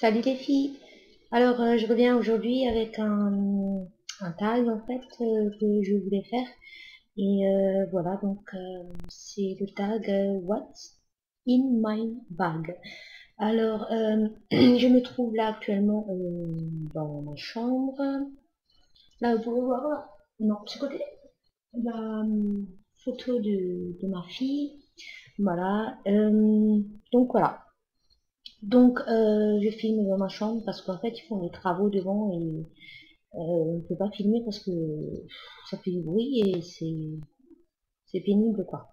Salut les filles. Alors je reviens aujourd'hui avec un tag en fait que je voulais faire et voilà donc c'est le tag What's in my bag. Alors je me trouve là actuellement dans ma chambre. Là vous pouvez voir, non ce côté la photo de ma fille. Voilà donc voilà. Donc, je filme dans ma chambre parce qu'en fait, ils font des travaux devant et on ne peut pas filmer parce que ça fait du bruit et c'est pénible, quoi.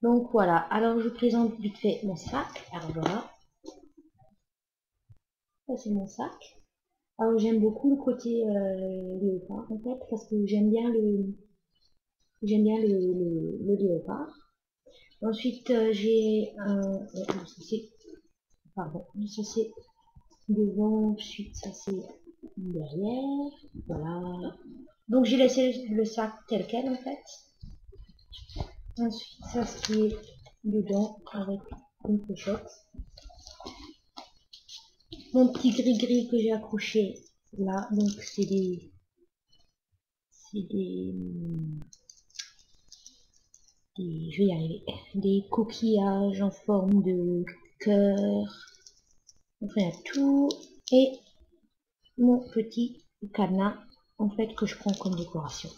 Donc, voilà. Alors, je vous présente vite fait mon sac. Alors, voilà. Ça, c'est mon sac. Alors, j'aime beaucoup le côté léopard, en fait, parce que j'aime bien le léopard. Ensuite, j'ai un... ça, c'est... Pardon. Ça, c'est devant. Ensuite, ça, c'est derrière. Voilà. Donc j'ai laissé le sac tel quel en fait. Ensuite ça ce qui est dedans avec une pochette. Mon petit gris-gris que j'ai accroché là, donc c'est je vais y arriver, des coquillages en forme de cœur. Enfin il y a tout. Et mon petit cadenas en fait que je prends comme décoration.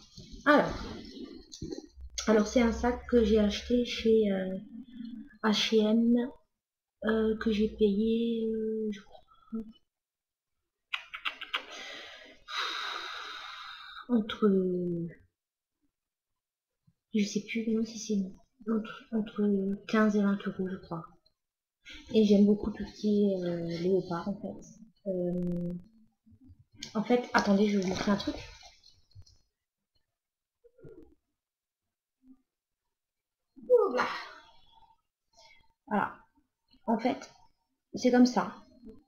Alors c'est un sac que j'ai acheté chez H&M que j'ai payé, je crois, entre, je sais plus maintenant si c'est entre 15 et 20 euros, je crois. Et j'aime beaucoup tout ce qui est léopard, en fait. En fait, attendez, je vais vous montrer un truc. Voilà. En fait, c'est comme ça.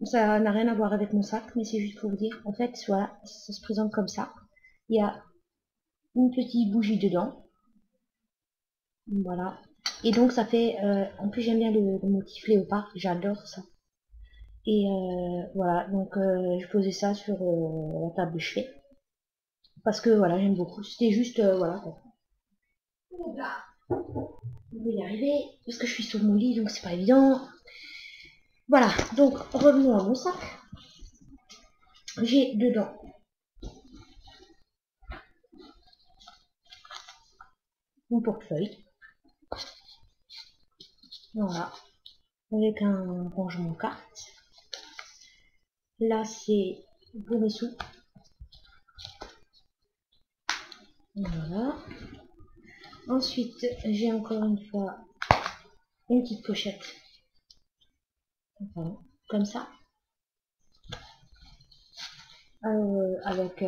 Ça n'a rien à voir avec mon sac, mais c'est juste pour vous dire. En fait, voilà, ça se présente comme ça. Il y a une petite bougie dedans. Voilà. Et donc ça fait, en plus j'aime bien le motif léopard, j'adore ça. Et voilà, donc je posais ça sur la table de chevet. Parce que voilà, j'aime beaucoup. C'était juste, voilà. Je vais y arriver, parce que je suis sur mon lit, donc c'est pas évident. Voilà, donc revenons à mon sac. J'ai dedans mon portefeuille. Voilà, avec un rangement carte. Là, c'est pour mes sous. Voilà. Ensuite, j'ai encore une fois une petite pochette. Enfin, comme ça. Avec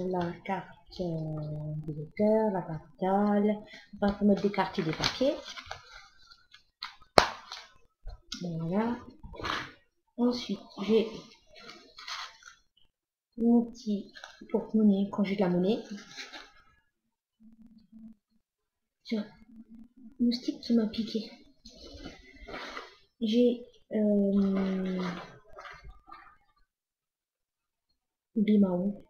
la carte de lecteur, la capitale, enfin pour mettre des cartes et des papiers. Voilà. Ensuite, j'ai mon petit porte-monnaie quand j'ai de la monnaie. Tiens, moustique qui m'a piqué. J'ai Bimaon,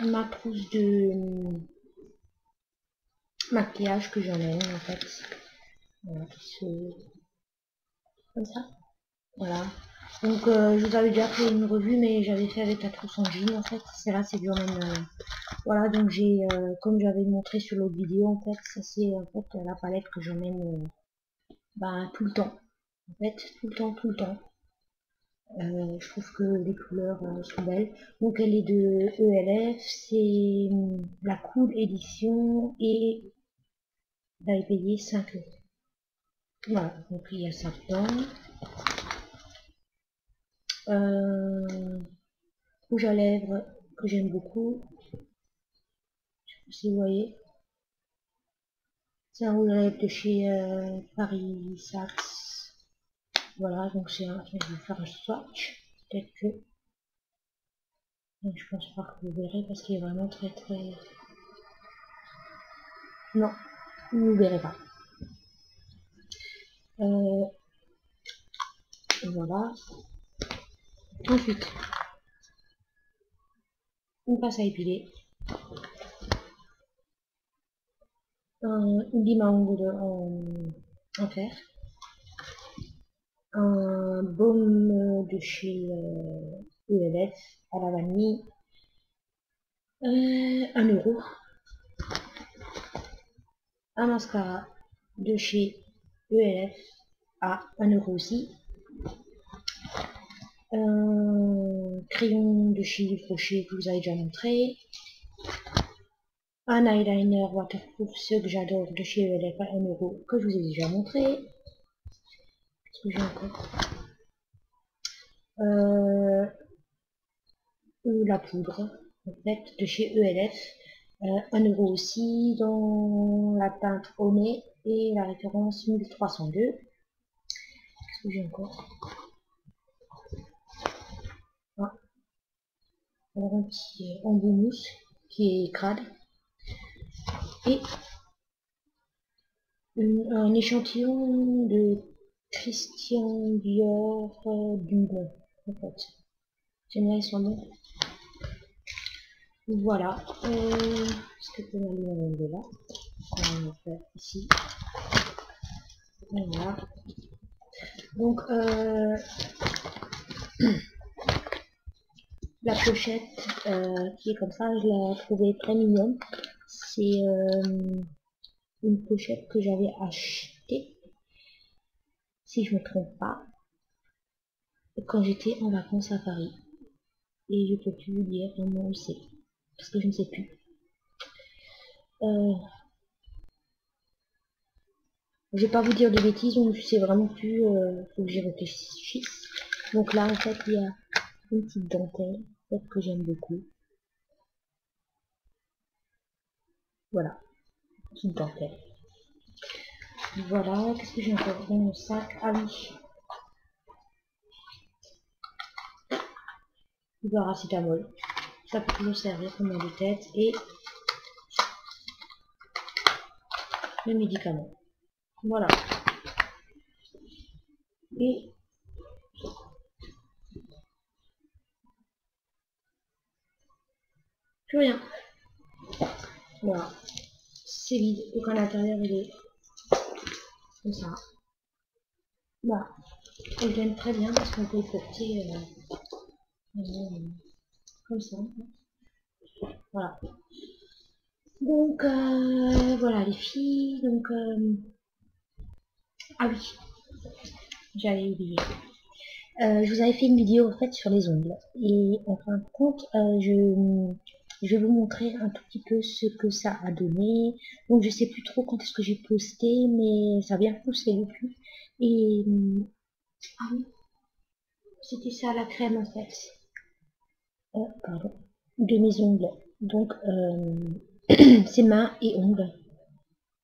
ma trousse de maquillage que j'emmène en fait. Voilà, qui se... comme ça. Voilà. Donc je vous avais déjà fait une revue, mais j'avais fait avec la trousse en jean en fait. Celle-là c'est du même. Voilà, donc j'ai, comme j'avais montré sur l'autre vidéo en fait, ça c'est en fait la palette que j'emmène tout le temps. En fait, tout le temps, tout le temps. Je trouve que les couleurs sont belles. Donc elle est de ELF, c'est la Cool édition et j'avais payé 5 euros. Voilà, donc il y a ça dedans. Rouge à lèvres que j'aime beaucoup. Je sais pas si vous voyez. C'est un rouge à lèvres de chez Paris Saxe. Voilà, donc c'est un. Je vais faire un swatch. Peut-être que. Donc, je pense pas que vous verrez parce qu'il est vraiment très très. Non, vous ne verrez pas. Voilà. Ensuite, on passe à épiler. Une lime à ongles en fer. Un baume de chez ELF à la vanille. 1 €. Un mascara de chez ELF à 1 € aussi. Un crayon de chez Yves Rocher que je vous avez déjà montré. Un eyeliner waterproof, ce que j'adore, de chez ELF à 1 € que je vous ai déjà montré. Qu'est-ce que j'ai encore? La poudre, en fait, de chez ELF. 1 € aussi, dans la teinte au nez et la référence 1302. Qu'est-ce que j'ai encore? Ah, alors un petit embout mousse qui est crade. Et un échantillon de Christian Dior Dune, en fait. J'aime bien, ils sont bons. Voilà. Est-ce que je peux m'allumer de là? On va faire ici. Voilà. Donc, la pochette qui est comme ça, je l'ai trouvée très mignonne. C'est une pochette que j'avais achetée, si je me trompe pas, quand j'étais en vacances à Paris. Et je peux plus vous dire vraiment où c'est, parce que je ne sais plus. Je vais pas vous dire de bêtises, donc je sais vraiment plus, faut que j'y réfléchisse. Donc là, en fait, il y a une petite dentelle, que j'aime beaucoup. Voilà, petite dentelle. Voilà, qu'est-ce que j'ai encore dans mon sac? Ah oui, du paracétamol. Ça peut toujours servir comme mal de tête et le médicament. Voilà. Et plus rien. Voilà. C'est vide. Donc à l'intérieur, il est comme ça. Voilà. Elle gagne très bien parce qu'on peut le porter comme ça. Voilà. Donc voilà les filles. Donc ah oui, j'avais oublié. Je vous avais fait une vidéo en fait sur les ongles et en fin de compte je vais vous montrer un tout petit peu ce que ça a donné. Donc je sais plus trop quand est-ce que j'ai posté, mais ça a bien poussé depuis. Et ah oui, c'était ça la crème en fait. Pardon, de mes ongles. Donc c'est mains et ongles.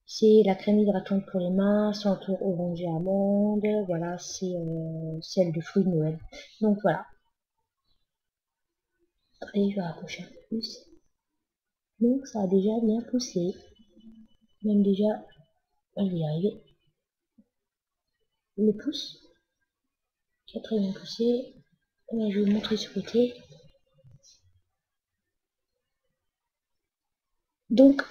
C'est la crème hydratante pour les mains, senteur orange et amande. Voilà, c'est celle de fruits de Noël. Donc voilà. Et je vais rapprocher un peu plus. Donc ça a déjà bien poussé. Même déjà, je vais y arriver. Le pouce. J'ai très bien poussé. Là, je vais vous montrer ce côté. Donc,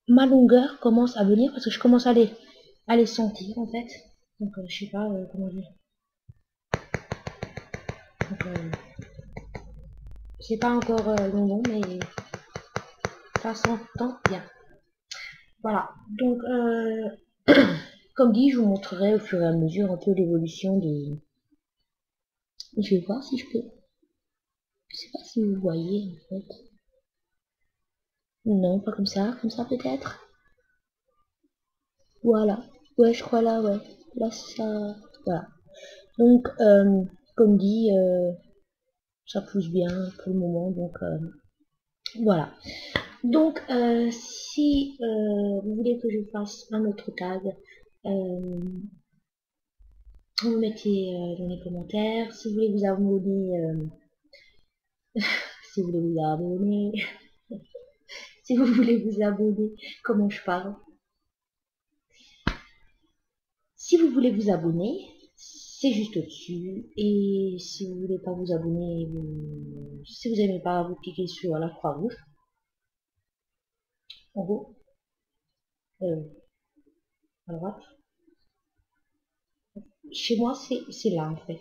ma longueur commence à venir parce que je commence à les sentir en fait. Donc, je sais pas comment dire. Donc, c'est pas encore long, mais ça s'entend bien. Voilà. Donc, comme dit, je vous montrerai au fur et à mesure un peu l'évolution des... Je vais voir si je peux... Je sais pas si vous voyez en fait. Non, pas comme ça peut-être. Voilà. Ouais, je crois là, ouais. Là, ça... Voilà. Donc, comme dit, ça pousse bien pour le moment, donc voilà. Donc, si vous voulez que je fasse un autre tag, vous me mettez dans les commentaires. Si vous voulez vous abonner, si vous voulez vous abonner, si vous voulez vous abonner, comment je parle? Si vous voulez vous abonner, c'est juste au-dessus. Et si vous voulez pas vous abonner, si vous n'aimez pas, vous cliquez sur la croix rouge, en haut, à droite. Chez moi, c'est là, en fait.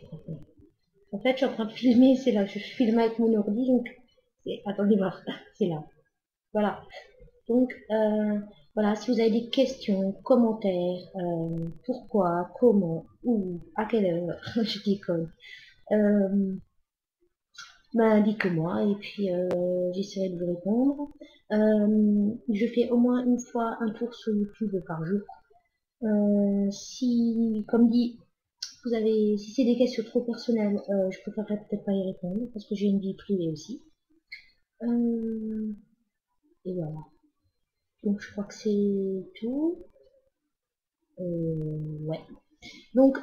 En fait, je suis en train de filmer, c'est là. Je filme avec mon ordi, donc attendez voir, c'est là. Voilà. Donc, voilà, si vous avez des questions, commentaires, pourquoi, comment, où, à quelle heure, je déconne, ben dites-moi et puis j'essaierai de vous répondre. Je fais au moins une fois un tour sur YouTube par jour. Si, comme dit, vous avez, si c'est des questions trop personnelles, je préférerais peut-être pas y répondre parce que j'ai une vie privée aussi. Et voilà. Donc je crois que c'est tout. Ouais. Donc,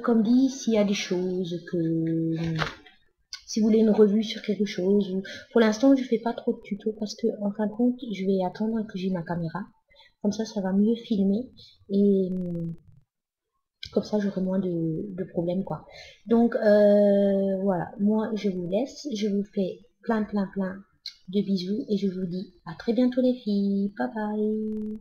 comme dit, s'il y a des choses que... Si vous voulez une revue sur quelque chose, ou... Pour l'instant, je fais pas trop de tutos parce que, en fin de compte, je vais attendre que j'ai ma caméra. Comme ça va mieux filmer. Et comme ça, j'aurai moins de problèmes, quoi. Donc, voilà. Moi, je vous laisse. Je vous fais plein de bisous. Et je vous dis à très bientôt, les filles. Bye bye.